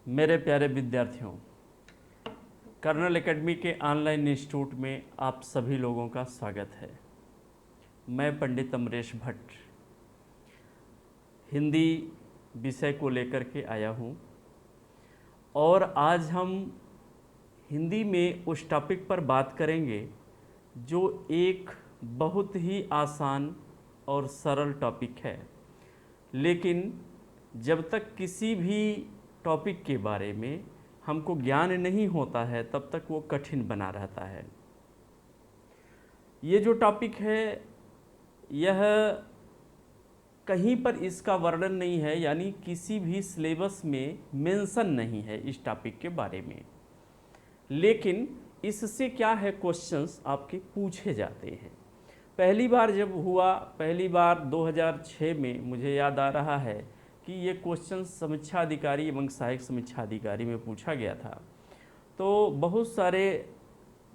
मेरे प्यारे विद्यार्थियों, कर्नल एकेडमी के ऑनलाइन इंस्टीट्यूट में आप सभी लोगों का स्वागत है। मैं पंडित अमरेश भट्ट हिंदी विषय को लेकर के आया हूँ और आज हम हिंदी में उस टॉपिक पर बात करेंगे जो एक बहुत ही आसान और सरल टॉपिक है, लेकिन जब तक किसी भी टॉपिक के बारे में हमको ज्ञान नहीं होता है तब तक वो कठिन बना रहता है। ये जो टॉपिक है यह कहीं पर इसका वर्णन नहीं है, यानी किसी भी सिलेबस में मेंशन नहीं है इस टॉपिक के बारे में, लेकिन इससे क्या है, क्वेश्चंस आपके पूछे जाते हैं। पहली बार जब हुआ, पहली बार 2006 में मुझे याद आ रहा है कि ये क्वेश्चन समीक्षा अधिकारी एवं सहायक समीक्षा अधिकारी में पूछा गया था। तो बहुत सारे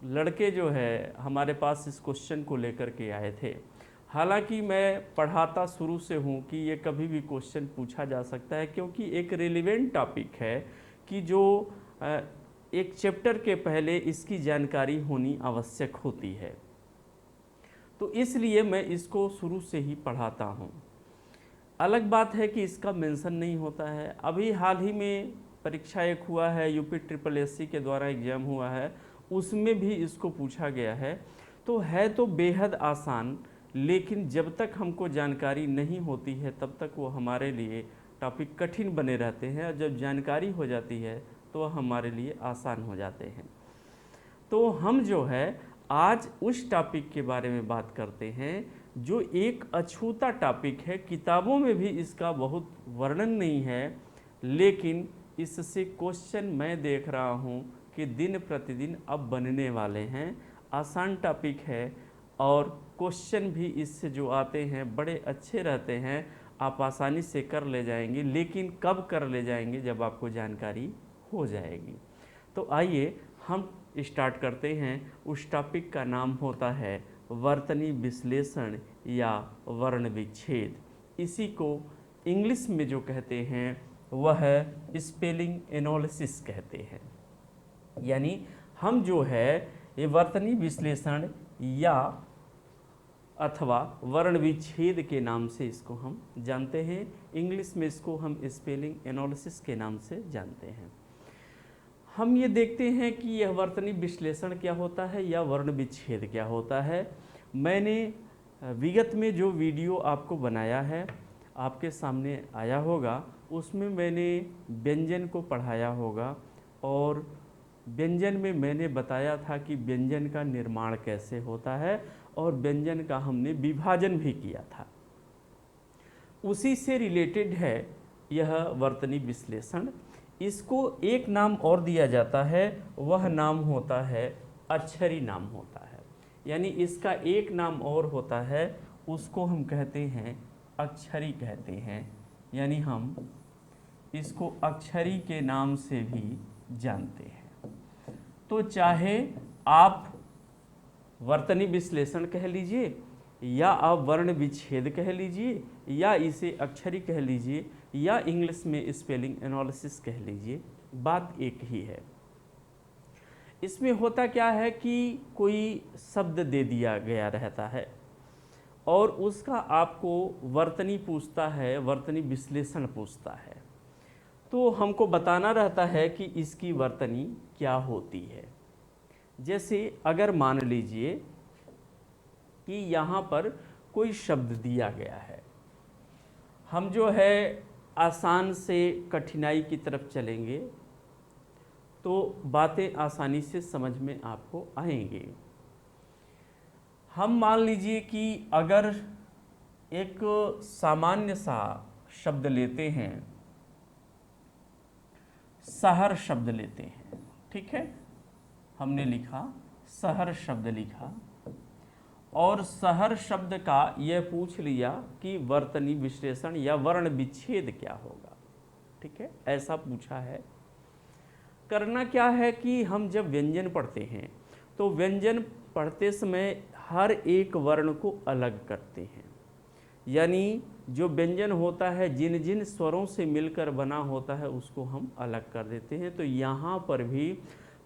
लड़के जो है हमारे पास इस क्वेश्चन को लेकर के आए थे। हालांकि मैं पढ़ाता शुरू से हूँ कि ये कभी भी क्वेश्चन पूछा जा सकता है, क्योंकि एक रिलेवेंट टॉपिक है कि जो एक चैप्टर के पहले इसकी जानकारी होनी आवश्यक होती है। तो इसलिए मैं इसको शुरू से ही पढ़ाता हूँ। अलग बात है कि इसका मेंशन नहीं होता है। अभी हाल ही में परीक्षा एक हुआ है, यूपी SSSC के द्वारा एग्ज़ाम हुआ है, उसमें भी इसको पूछा गया है। तो है तो बेहद आसान, लेकिन जब तक हमको जानकारी नहीं होती है तब तक वो हमारे लिए टॉपिक कठिन बने रहते हैं, और जब जानकारी हो जाती है तो वह हमारे लिए आसान हो जाते हैं। तो हम जो है आज उस टॉपिक के बारे में बात करते हैं जो एक अछूता टॉपिक है। किताबों में भी इसका बहुत वर्णन नहीं है, लेकिन इससे क्वेश्चन मैं देख रहा हूँ कि दिन प्रतिदिन अब बनने वाले हैं। आसान टॉपिक है और क्वेश्चन भी इससे जो आते हैं बड़े अच्छे रहते हैं, आप आसानी से कर ले जाएंगे। लेकिन कब कर ले जाएंगे? जब आपको जानकारी हो जाएगी। तो आइए हम स्टार्ट करते हैं। उस टॉपिक का नाम होता है वर्तनी विश्लेषण या वर्ण विच्छेद। इसी को इंग्लिश में जो कहते हैं वह स्पेलिंग एनालिसिस कहते हैं। यानी हम जो है ये वर्तनी विश्लेषण या अथवा वर्ण विच्छेद के नाम से इसको हम जानते हैं। इंग्लिश में इसको हम स्पेलिंग एनालिसिस के नाम से जानते हैं। हम ये देखते हैं कि यह वर्तनी विश्लेषण क्या होता है या वर्ण विच्छेद क्या होता है। मैंने विगत में जो वीडियो आपको बनाया है, आपके सामने आया होगा, उसमें मैंने व्यंजन को पढ़ाया होगा और व्यंजन में मैंने बताया था कि व्यंजन का निर्माण कैसे होता है और व्यंजन का हमने विभाजन भी किया था। उसी से रिलेटेड है यह वर्तनी विश्लेषण। इसको एक नाम और दिया जाता है, वह नाम होता है अक्षरी नाम होता है। यानी इसका एक नाम और होता है, उसको हम कहते हैं अक्षरी कहते हैं। यानी हम इसको अक्षरी के नाम से भी जानते हैं। तो चाहे आप वर्तनी विश्लेषण कह लीजिए या आप वर्ण विच्छेद कह लीजिए या इसे अक्षरी कह लीजिए या इंग्लिश में स्पेलिंग एनालिसिस कह लीजिए, बात एक ही है। इसमें होता क्या है कि कोई शब्द दे दिया गया रहता है और उसका आपको वर्तनी पूछता है, वर्तनी विश्लेषण पूछता है। तो हमको बताना रहता है कि इसकी वर्तनी क्या होती है। जैसे अगर मान लीजिए कि यहाँ पर कोई शब्द दिया गया है, हम जो है आसान से कठिनाई की तरफ चलेंगे तो बातें आसानी से समझ में आपको आएंगी। हम मान लीजिए कि अगर एक सामान्य सा शब्द लेते हैं सहर शब्द लेते हैं। ठीक है, हमने लिखा सहर शब्द लिखा, और सहर शब्द का यह पूछ लिया कि वर्तनी विश्लेषण या वर्ण विच्छेद क्या होगा। ठीक है, ऐसा पूछा है। करना क्या है कि हम जब व्यंजन पढ़ते हैं तो व्यंजन पढ़ते समय हर एक वर्ण को अलग करते हैं, यानी जो व्यंजन होता है जिन जिन स्वरों से मिलकर बना होता है उसको हम अलग कर देते हैं। तो यहाँ पर भी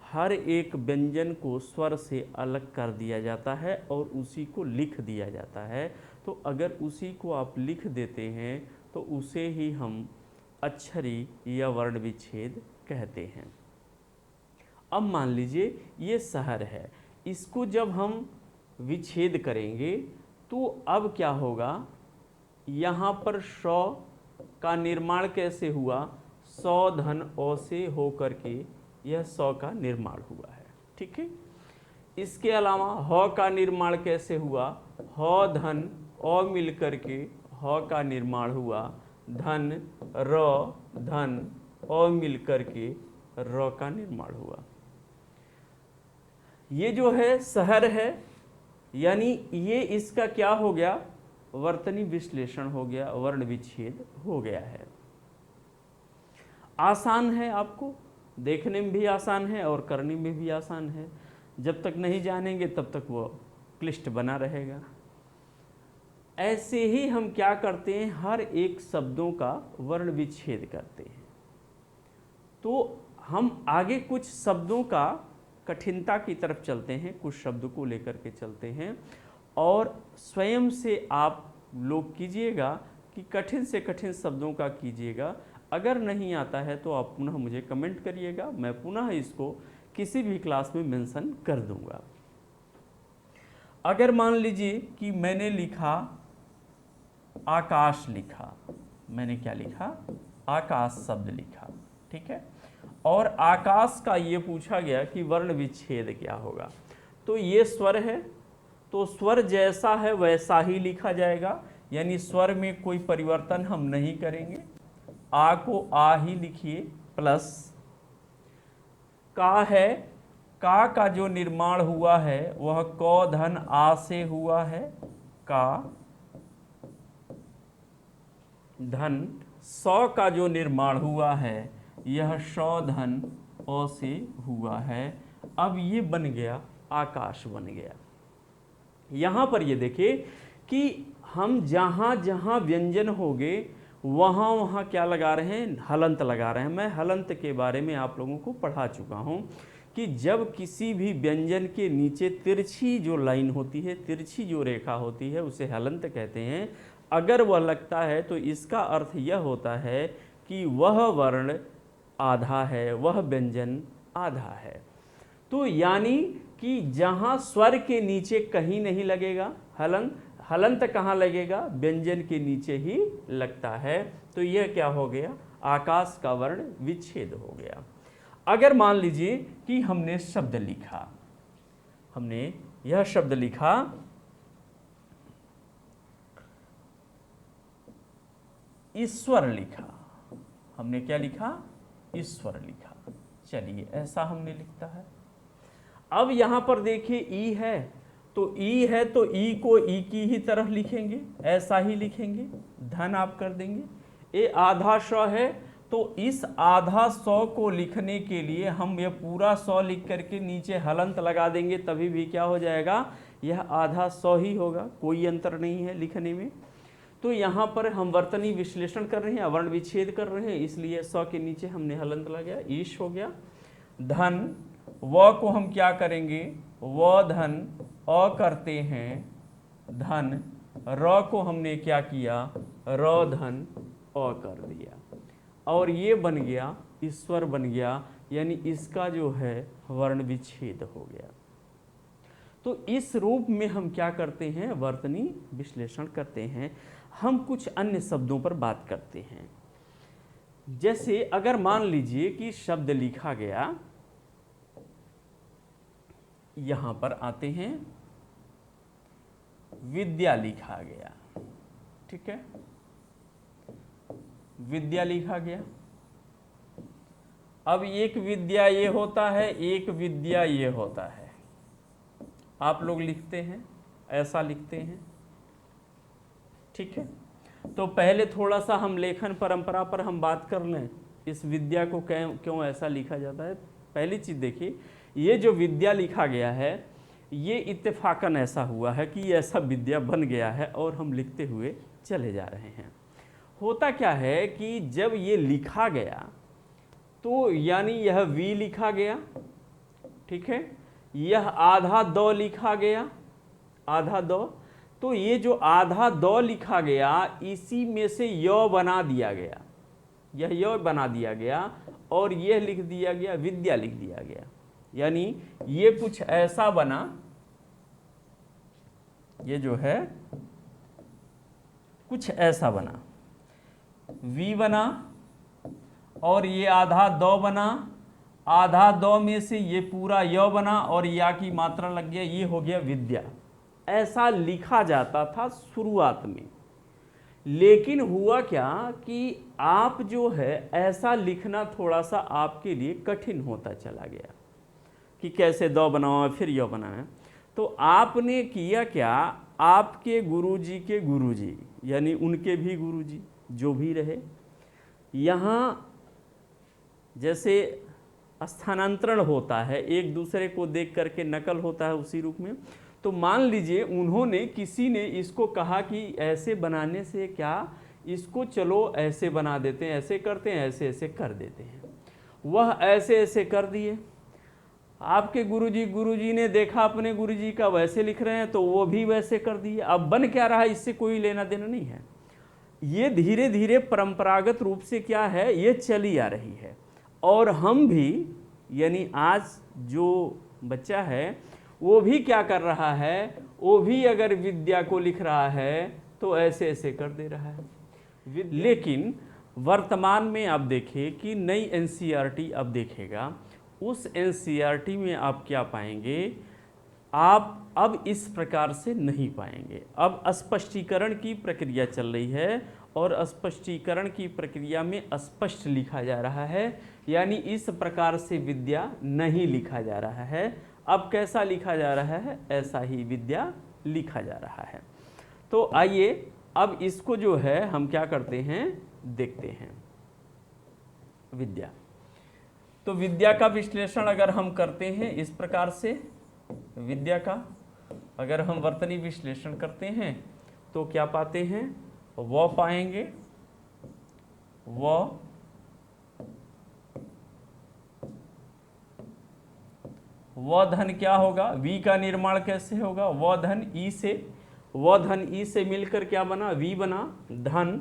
हर एक व्यंजन को स्वर से अलग कर दिया जाता है और उसी को लिख दिया जाता है। तो अगर उसी को आप लिख देते हैं तो उसे ही हम अक्षरी या वर्ण विच्छेद कहते हैं। अब मान लीजिए ये सहर है, इसको जब हम विच्छेद करेंगे तो अब क्या होगा, यहाँ पर सौ का निर्माण कैसे हुआ, सौ धन ओ से हो करके यह 100 का निर्माण हुआ है। ठीक है, इसके अलावा ह का निर्माण कैसे हुआ, ह धन अ मिल करके ह का निर्माण हुआ, धन र धन अ मिल करके र का निर्माण हुआ। ये जो है सहर है, यानी ये इसका क्या हो गया, वर्तनी विश्लेषण हो गया, वर्ण विच्छेद हो गया है। आसान है, आपको देखने में भी आसान है और करने में भी आसान है। जब तक नहीं जानेंगे तब तक वो क्लिष्ट बना रहेगा। ऐसे ही हम क्या करते हैं, हर एक शब्दों का वर्ण विच्छेद करते हैं। तो हम आगे कुछ शब्दों का कठिनता की तरफ चलते हैं, कुछ शब्द को लेकर के चलते हैं, और स्वयं से आप लोग कीजिएगा कि कठिन से कठिन शब्दों का कीजिएगा। अगर नहीं आता है तो आप पुनः मुझे कमेंट करिएगा, मैं पुनः इसको किसी भी क्लास में मेंशन कर दूंगा। अगर मान लीजिए कि मैंने लिखा आकाश लिखा, मैंने क्या लिखा, आकाश शब्द लिखा। ठीक है, और आकाश का ये पूछा गया कि वर्ण विच्छेद क्या होगा। तो ये स्वर है, तो स्वर जैसा है वैसा ही लिखा जाएगा, यानी स्वर में कोई परिवर्तन हम नहीं करेंगे। आ को आ ही लिखिए, प्लस का है, का जो निर्माण हुआ है वह क धन आ से हुआ है, का धन सौ का जो निर्माण हुआ है यह सौ धन अ से हुआ है। अब ये बन गया आकाश बन गया। यहाँ पर ये देखिए कि हम जहाँ जहाँ व्यंजन होंगे वहाँ वहाँ क्या लगा रहे हैं, हलंत लगा रहे हैं। मैं हलंत के बारे में आप लोगों को पढ़ा चुका हूँ कि जब किसी भी व्यंजन के नीचे तिरछी जो लाइन होती है, तिरछी जो रेखा होती है, उसे हलंत कहते हैं। अगर वह लगता है तो इसका अर्थ यह होता है कि वह वर्ण आधा है, वह व्यंजन आधा है। तो यानी कि जहाँ स्वर के नीचे कहीं नहीं लगेगा हलंत, हलंत कहाँ लगेगा, व्यंजन के नीचे ही लगता है। तो यह क्या हो गया, आकाश का वर्ण विच्छेद हो गया। अगर मान लीजिए कि हमने शब्द लिखा, हमने यह शब्द लिखा ईश्वर लिखा, हमने क्या लिखा, ईश्वर लिखा। चलिए ऐसा हमने लिखता है। अब यहां पर देखिए ई है, तो ई है तो ई को ई की ही तरह लिखेंगे, ऐसा ही लिखेंगे, धन आप कर देंगे। ये आधा सौ है तो इस आधा सौ को लिखने के लिए हम यह पूरा 100 लिख करके नीचे हलंत लगा देंगे, तभी भी क्या हो जाएगा, यह आधा 100 ही होगा, कोई अंतर नहीं है लिखने में। तो यहाँ पर हम वर्तनी विश्लेषण कर रहे हैं, वर्ण विच्छेद कर रहे हैं, इसलिए 100 के नीचे हमने हलंत लगाया, ईश हो गया। धन व को हम क्या करेंगे, व धन अ करते हैं, धन र को हमने क्या किया, र धन अ कर दिया, और ये बन गया ईश्वर बन गया, यानी इसका जो है वर्ण विच्छेद हो गया। तो इस रूप में हम क्या करते हैं, वर्तनी विश्लेषण करते हैं। हम कुछ अन्य शब्दों पर बात करते हैं। जैसे अगर मान लीजिए कि शब्द लिखा गया, यहां पर आते हैं, विद्या लिखा गया, ठीक है, विद्या लिखा गया, अब एक विद्या ये होता है, एक विद्या ये होता है। आप लोग लिखते हैं, ऐसा लिखते हैं, ठीक है। तो पहले थोड़ा सा हम लेखन परंपरा पर हम बात कर लें, इस विद्या को क्यों ऐसा लिखा जाता है। पहली चीज़ देखिए, ये जो विद्या लिखा गया है ये इत्तेफाकन ऐसा हुआ है कि ऐसा विद्या बन गया है और हम लिखते हुए चले जा रहे हैं। होता क्या है कि जब ये लिखा गया तो यानी यह वी लिखा गया, ठीक है, यह आधा दो लिखा गया, आधा दो, तो ये जो आधा दो लिखा गया इसी में से य बना दिया गया, यह य बना दिया गया और यह लिख दिया गया, विद्या लिख दिया गया। यानी ये कुछ ऐसा बना, ये जो है कुछ ऐसा बना, वी बना और ये आधा दो बना, आधा दो में से ये पूरा य बना और या की मात्रा लग गया, ये हो गया विद्या। ऐसा लिखा जाता था शुरुआत में। लेकिन हुआ क्या कि आप जो है ऐसा लिखना थोड़ा सा आपके लिए कठिन होता चला गया कि कैसे दो बनाओ फिर य बनाना। तो आपने किया क्या, आपके गुरुजी के गुरुजी यानी उनके भी गुरुजी जो भी रहे, यहाँ जैसे स्थानांतरण होता है, एक दूसरे को देख करके नकल होता है उसी रूप में। तो मान लीजिए उन्होंने, किसी ने इसको कहा कि ऐसे बनाने से क्या, इसको चलो ऐसे बना देते हैं, ऐसे करते हैं, ऐसे ऐसे कर देते हैं। वह ऐसे ऐसे कर दिए। आपके गुरुजी ने देखा अपने गुरुजी का वैसे लिख रहे हैं तो वो भी वैसे कर दिए। अब बन क्या रहा है इससे कोई लेना देना नहीं है। ये धीरे धीरे परंपरागत रूप से क्या है, ये चली आ रही है। और हम भी, यानी आज जो बच्चा है वो भी क्या कर रहा है, वो भी अगर विद्या को लिख रहा है तो ऐसे ऐसे कर दे रहा है। लेकिन वर्तमान में आप देखें कि नई एनसीईआरटी अब देखेगा, उस एनसीईआरटी में आप क्या पाएंगे, आप अब इस प्रकार से नहीं पाएंगे। अब स्पष्टीकरण की प्रक्रिया चल रही है और स्पष्टीकरण की प्रक्रिया में स्पष्ट लिखा जा रहा है, यानी इस प्रकार से विद्या नहीं लिखा जा रहा है। अब कैसा लिखा जा रहा है, ऐसा ही विद्या लिखा जा रहा है। तो आइए अब इसको जो है हम क्या करते हैं, देखते हैं विद्या। तो विद्या का विश्लेषण अगर हम करते हैं इस प्रकार से, विद्या का अगर हम वर्तनी विश्लेषण करते हैं तो क्या पाते हैं, वो पाएंगे, वो धन क्या होगा, वी का निर्माण कैसे होगा, वो धन ई से, वो धन ई से मिलकर क्या बना, वी बना, धन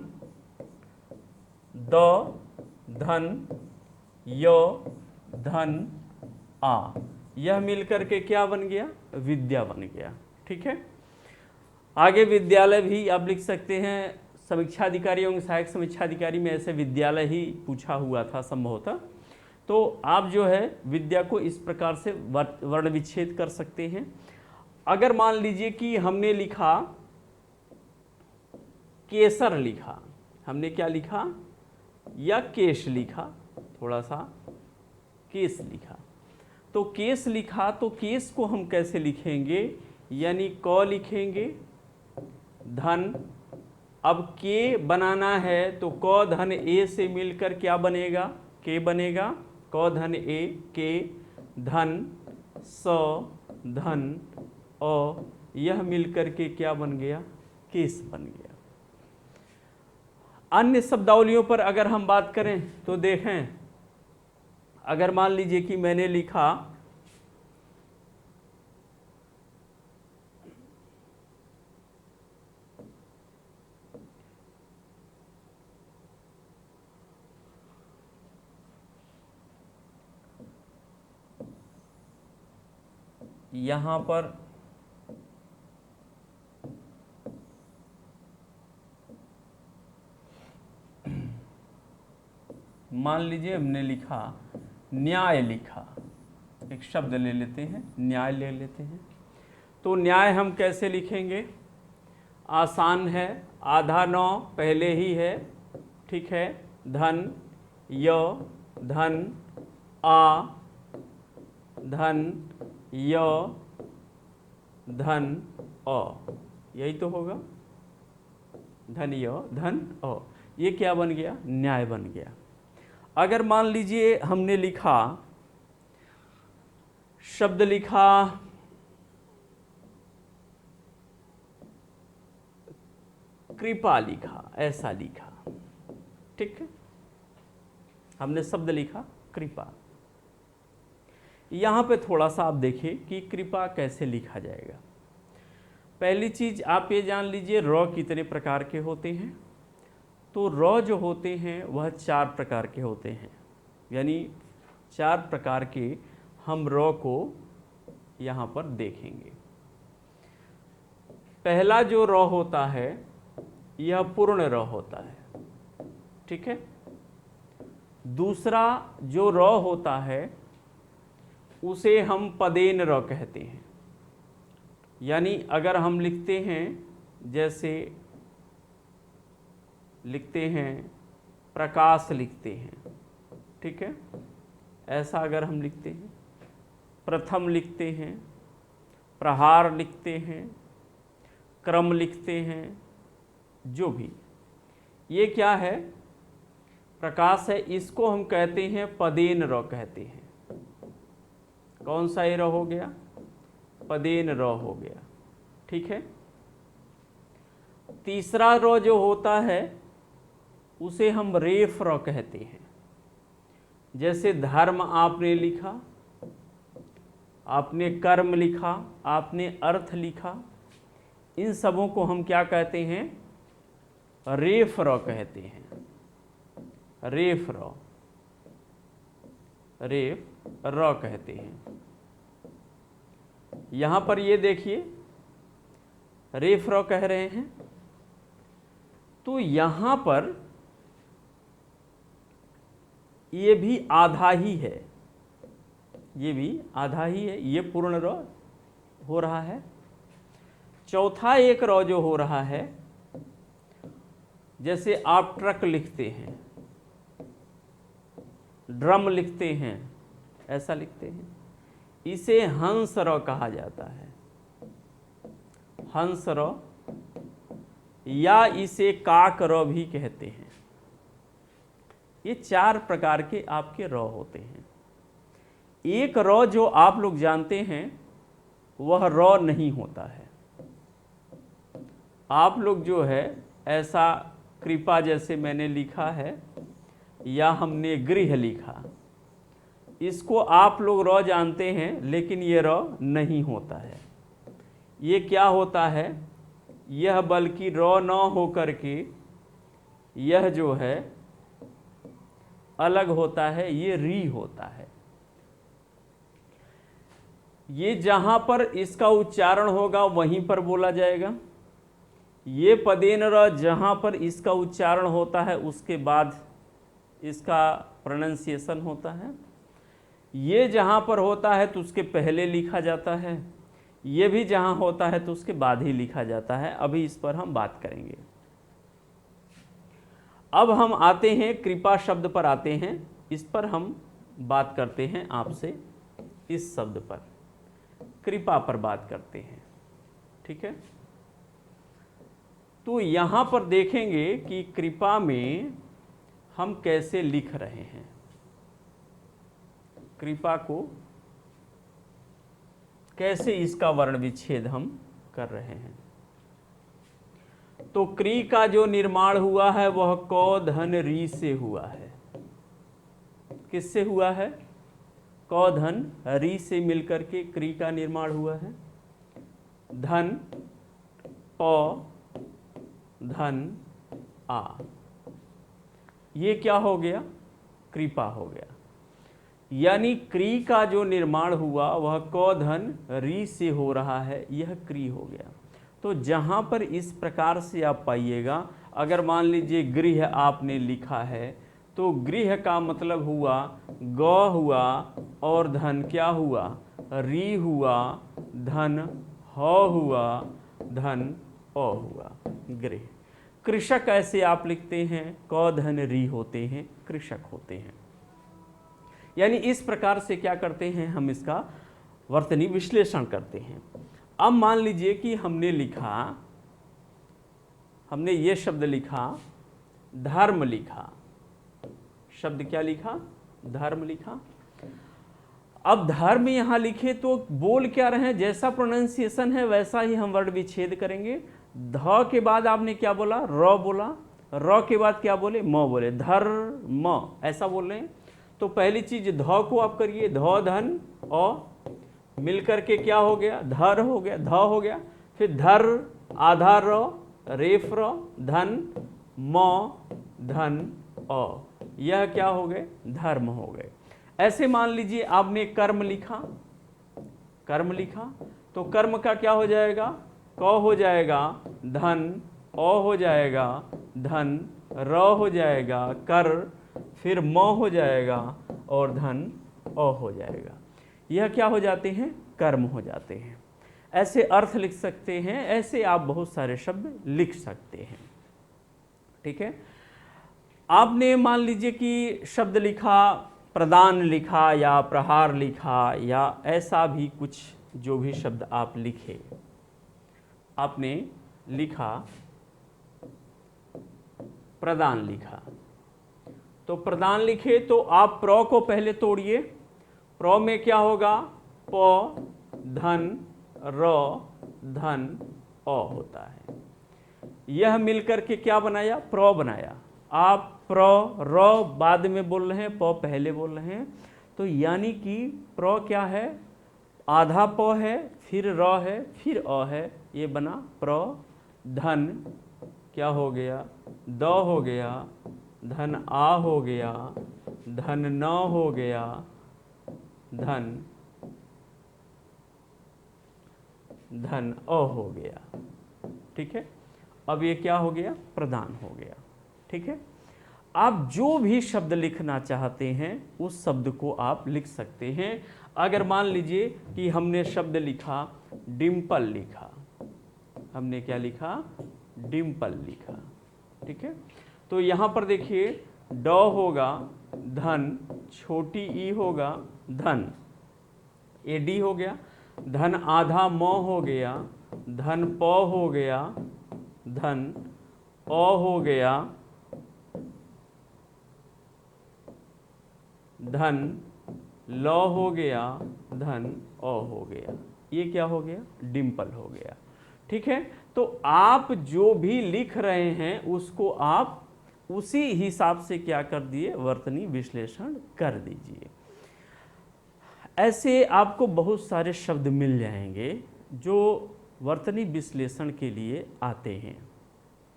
द धन यो धन आ, यह मिलकर के क्या बन गया, विद्या बन गया। ठीक है, आगे विद्यालय भी आप लिख सकते हैं। समीक्षाधिकारी एवं सहायक समीक्षाधिकारी में ऐसे विद्यालय ही पूछा हुआ था संभवतः। तो आप जो है विद्या को इस प्रकार से वर्ण विच्छेद कर सकते हैं। अगर मान लीजिए कि हमने लिखा केसर लिखा, हमने क्या लिखा, या केश लिखा, थोड़ा सा केस लिखा, तो केस लिखा तो केस को हम कैसे लिखेंगे, यानी क लिखेंगे, धन, अब के बनाना है तो क धन ए से मिलकर क्या बनेगा, के बनेगा, क धन ए, के धन स धन अ, यह मिलकर के क्या बन गया, केस बन गया। अन्य शब्दावलियों पर अगर हम बात करें तो देखें, अगर मान लीजिए कि मैंने लिखा यहाँ पर मान लीजिए हमने लिखा न्याय, लिखा, एक शब्द ले लेते हैं, न्याय ले लेते हैं। तो न्याय हम कैसे लिखेंगे, आसान है, आधा नौ पहले ही है, ठीक है, धन य धन आ धन य धन अ, यही तो होगा, धन य धन अ। ये क्या बन गया? न्याय बन गया। अगर मान लीजिए हमने लिखा, शब्द लिखा कृपा, लिखा, ऐसा लिखा, ठीक है, हमने शब्द लिखा कृपा। यहाँ पे थोड़ा सा आप देखिए कि कृपा कैसे लिखा जाएगा। पहली चीज आप ये जान लीजिए र कितने प्रकार के होते हैं। तो र जो होते हैं वह 4 प्रकार के होते हैं, यानी 4 प्रकार के हम र को यहाँ पर देखेंगे। पहला जो र होता है यह पूर्ण र होता है, ठीक है। दूसरा जो र होता है उसे हम पदेन र कहते हैं, यानी अगर हम लिखते हैं, जैसे लिखते हैं प्रकाश लिखते हैं, ठीक है, ऐसा अगर हम लिखते हैं, प्रथम लिखते हैं, प्रहार लिखते हैं, क्रम लिखते हैं, जो भी ये क्या है, प्रकाश है, इसको हम कहते हैं पदेन र कहते हैं। कौन सा ये र हो गया? पदेन र हो गया, ठीक है। तीसरा र जो होता है उसे हम रेफ र कहते हैं। जैसे धर्म आपने लिखा, आपने कर्म लिखा, आपने अर्थ लिखा, इन सबों को हम क्या कहते हैं? रेफ र कहते हैं। रेफ र, रेफ र कहते हैं। यहां पर ये देखिए रेफ र कह रहे हैं, तो यहां पर ये भी आधा ही है, ये भी आधा ही है, ये पूर्ण र हो रहा है। चौथा एक र जो हो रहा है, जैसे आप ट्रक लिखते हैं, ड्रम लिखते हैं, ऐसा लिखते हैं, इसे हंस र कहा जाता है। हंस र, या इसे काक र भी कहते हैं। ये 4 प्रकार के आपके र होते हैं। एक र जो आप लोग जानते हैं वह र नहीं होता है। आप लोग जो है ऐसा कृपा जैसे मैंने लिखा है, या हमने गृह लिखा, इसको आप लोग र जानते हैं, लेकिन ये र नहीं होता है। ये क्या होता है? यह बल्कि र न हो करके यह जो है अलग होता है, ये री होता है। ये जहां पर इसका उच्चारण होगा वहीं पर बोला जाएगा। ये पदेन र जहां पर इसका उच्चारण होता है उसके बाद इसका प्रोनाउंसिएशन होता है। ये जहां पर होता है तो उसके पहले लिखा जाता है, ये भी जहां होता है तो उसके बाद ही लिखा जाता है। अभी इस पर हम बात करेंगे। अब हम आते हैं कृपा शब्द पर आते हैं, इस पर हम बात करते हैं आपसे। इस शब्द पर, कृपा पर बात करते हैं, ठीक है। तो यहां पर देखेंगे कि कृपा में हम कैसे लिख रहे हैं। कृपा को कैसे इसका वर्ण विच्छेद हम कर रहे हैं। तो क्री का जो निर्माण हुआ है वह क धन री से हुआ है। किससे हुआ है? क धन री से मिलकर के क्री का निर्माण हुआ है। धन प धन आ, ये क्या हो गया? कृपा हो गया। यानी क्री का जो निर्माण हुआ वह क धन री से हो रहा है, यह क्री हो गया। तो जहां पर इस प्रकार से आप पाइएगा, अगर मान लीजिए गृह आपने लिखा है तो गृह का मतलब हुआ ग हुआ और धन क्या हुआ? री हुआ, धन ह हुआ, धन अ हुआ, गृह। कृषक ऐसे आप लिखते हैं, क धन री होते हैं, कृषक होते हैं। यानी इस प्रकार से क्या करते हैं, हम इसका वर्तनी विश्लेषण करते हैं। अब मान लीजिए कि हमने ये शब्द लिखा, धर्म लिखा, शब्द क्या लिखा, धर्म लिखा। अब धर्म यहां लिखे तो बोल क्या रहे हैं, जैसा प्रोनाउंसिएशन है वैसा ही हम वर्ण विच्छेद करेंगे। ध के बाद आपने क्या बोला, र बोला, र के बाद क्या बोले, म बोले, धर्म ऐसा बोल रहे हैं। तो पहली चीज ध को आप करिए, ध धन औ मिलकर के क्या हो गया, धर हो गया, ध हो गया। फिर धर आधा र, रेफ र, धन म धन अ, यह क्या हो गए, धर्म हो गए। ऐसे मान लीजिए आपने कर्म लिखा, कर्म लिखा तो कर्म का क्या हो जाएगा, क हो जाएगा, धन अ हो जाएगा, धन र हो जाएगा, कर, फिर म हो जाएगा और धन अ हो जाएगा। यह क्या हो जाते हैं, कर्म हो जाते हैं। ऐसे अर्थ लिख सकते हैं, ऐसे आप बहुत सारे शब्द लिख सकते हैं। ठीक है, आपने मान लीजिए कि शब्द लिखा, प्रदान लिखा या प्रहार लिखा या ऐसा भी कुछ जो भी शब्द आप लिखे, आपने लिखा प्रदान लिखा, तो प्रदान लिखे तो आप प्र को पहले तोड़िए। प्र में क्या होगा, प धन र धन अ होता है। यह मिलकर के क्या बनाया, प्र बनाया। आप प्र र बाद में बोल रहे हैं, प पहले बोल रहे हैं, तो यानी कि प्र क्या है, आधा प है, फिर र है, फिर अ है, ये बना प्र। धन क्या हो गया, द हो गया, धन आ हो गया, धन न हो गया, धन धन अ हो गया। ठीक है, अब ये क्या हो गया, प्रदान हो गया। ठीक है, आप जो भी शब्द लिखना चाहते हैं उस शब्द को आप लिख सकते हैं। अगर मान लीजिए कि हमने शब्द लिखा डिम्पल लिखा, हमने क्या लिखा, डिम्पल लिखा। ठीक है, तो यहां पर देखिए ड होगा, धन छोटी ई होगा, धन एडी हो गया, धन आधा म हो गया, धन प हो गया, धन अ हो गया, धन ल हो गया, धन अ हो गया। ये क्या हो गया, डिम्पल हो गया। ठीक है, तो आप जो भी लिख रहे हैं उसको आप उसी हिसाब से क्या कर दिए, वर्तनी विश्लेषण कर दीजिए। ऐसे आपको बहुत सारे शब्द मिल जाएंगे जो वर्तनी विश्लेषण के लिए आते हैं।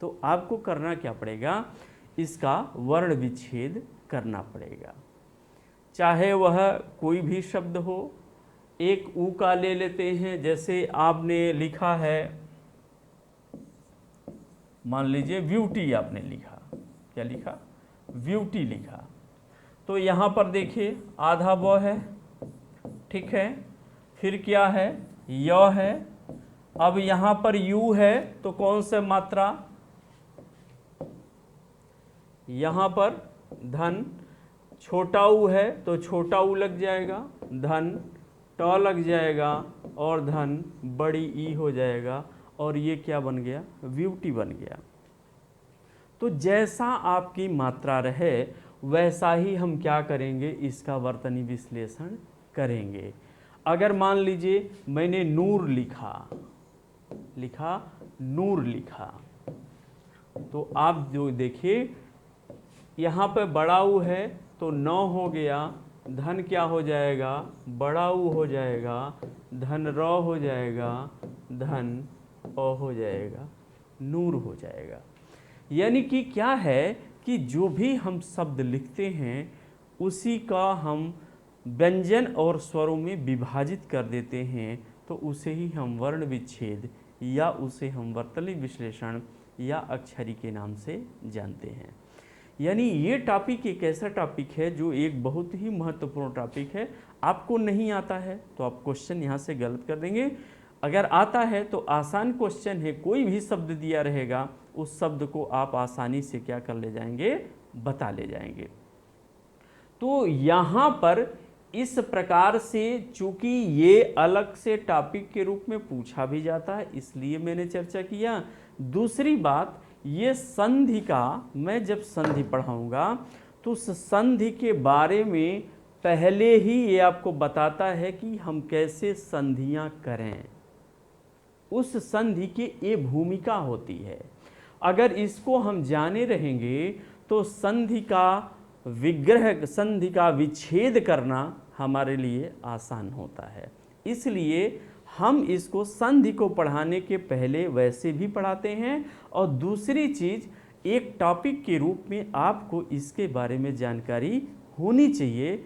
तो आपको करना क्या पड़ेगा, इसका वर्ण विच्छेद करना पड़ेगा। चाहे वह कोई भी शब्द हो, एक ऊ का ले लेते हैं, जैसे आपने लिखा है, मान लीजिए ब्यूटी आपने लिखा, क्या लिखा, ब्यूटी लिखा, तो यहाँ पर देखिए आधा ब है। ठीक है, फिर क्या है, य है। अब यहाँ पर यू है तो कौन सा मात्रा, यहाँ पर धन, छोटा ऊ है तो छोटा ऊ लग जाएगा, धन ट लग जाएगा और धन बड़ी ई हो जाएगा, और ये क्या बन गया, ब्यूटी बन गया। तो जैसा आपकी मात्रा रहे वैसा ही हम क्या करेंगे, इसका वर्तनी विश्लेषण करेंगे। अगर मान लीजिए मैंने नूर लिखा, नूर लिखा, तो आप जो देखिए यहाँ पे बड़ा ऊ है तो न हो गया, धन क्या हो जाएगा, बड़ा ऊ हो जाएगा, धन र हो जाएगा, धन अ हो जाएगा, नूर हो जाएगा। यानी कि क्या है कि जो भी हम शब्द लिखते हैं उसी का हम व्यंजन और स्वरों में विभाजित कर देते हैं, तो उसे ही हम वर्ण विच्छेद या उसे हम वर्तनी विश्लेषण या अक्षरी के नाम से जानते हैं। यानी ये टॉपिक एक ऐसा टॉपिक है जो एक बहुत ही महत्वपूर्ण टॉपिक है। आपको नहीं आता है तो आप क्वेश्चन यहाँ से गलत कर देंगे, अगर आता है तो आसान क्वेश्चन है, कोई भी शब्द दिया रहेगा उस शब्द को आप आसानी से क्या कर ले जाएंगे, बता ले जाएंगे। तो यहाँ पर इस प्रकार से, चूंकि ये अलग से टॉपिक के रूप में पूछा भी जाता है, इसलिए मैंने चर्चा किया। दूसरी बात, ये संधि का, मैं जब संधि पढ़ाऊंगा तो उस संधि के बारे में पहले ही ये आपको बताता है कि हम कैसे संधियां करें, उस संधि की ये भूमिका होती है। अगर इसको हम जाने रहेंगे तो संधि का विग्रह, संधि का विच्छेद करना हमारे लिए आसान होता है। इसलिए हम इसको, संधि को पढ़ाने के पहले वैसे भी पढ़ाते हैं, और दूसरी चीज़, एक टॉपिक के रूप में आपको इसके बारे में जानकारी होनी चाहिए,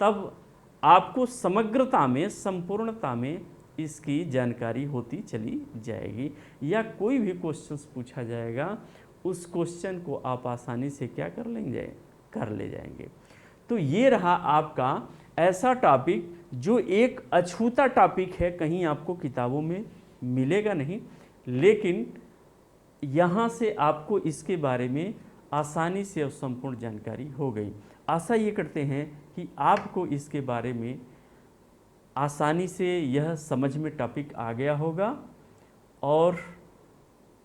तब आपको समग्रता में, संपूर्णता में इसकी जानकारी होती चली जाएगी। या कोई भी क्वेश्चंस पूछा जाएगा, उस क्वेश्चन को आप आसानी से क्या कर ले जाएंगे। तो ये रहा आपका ऐसा टॉपिक जो एक अछूता टॉपिक है, कहीं आपको किताबों में मिलेगा नहीं, लेकिन यहाँ से आपको इसके बारे में आसानी से और संपूर्ण जानकारी हो गई। आशा ये करते हैं कि आपको इसके बारे में आसानी से यह समझ में टॉपिक आ गया होगा, और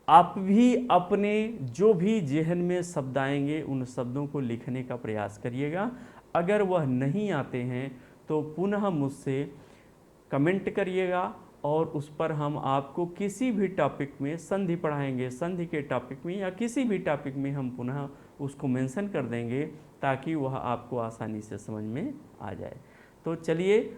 आप भी अपने जो भी जहन में शब्द आएंगे उन शब्दों को लिखने का प्रयास करिएगा। अगर वह नहीं आते हैं तो पुनः मुझसे कमेंट करिएगा, और उस पर हम आपको किसी भी टॉपिक में, संधि पढ़ाएंगे, संधि के टॉपिक में या किसी भी टॉपिक में हम पुनः उसको मेंशन कर देंगे, ताकि वह आपको आसानी से समझ में आ जाए। तो चलिए,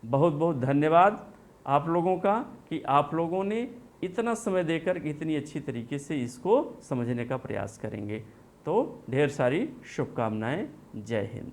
बहुत बहुत धन्यवाद आप लोगों का कि आप लोगों ने इतना समय देकर इतनी अच्छी तरीके से इसको समझने का प्रयास करेंगे। तो ढेर सारी शुभकामनाएं। जय हिंद।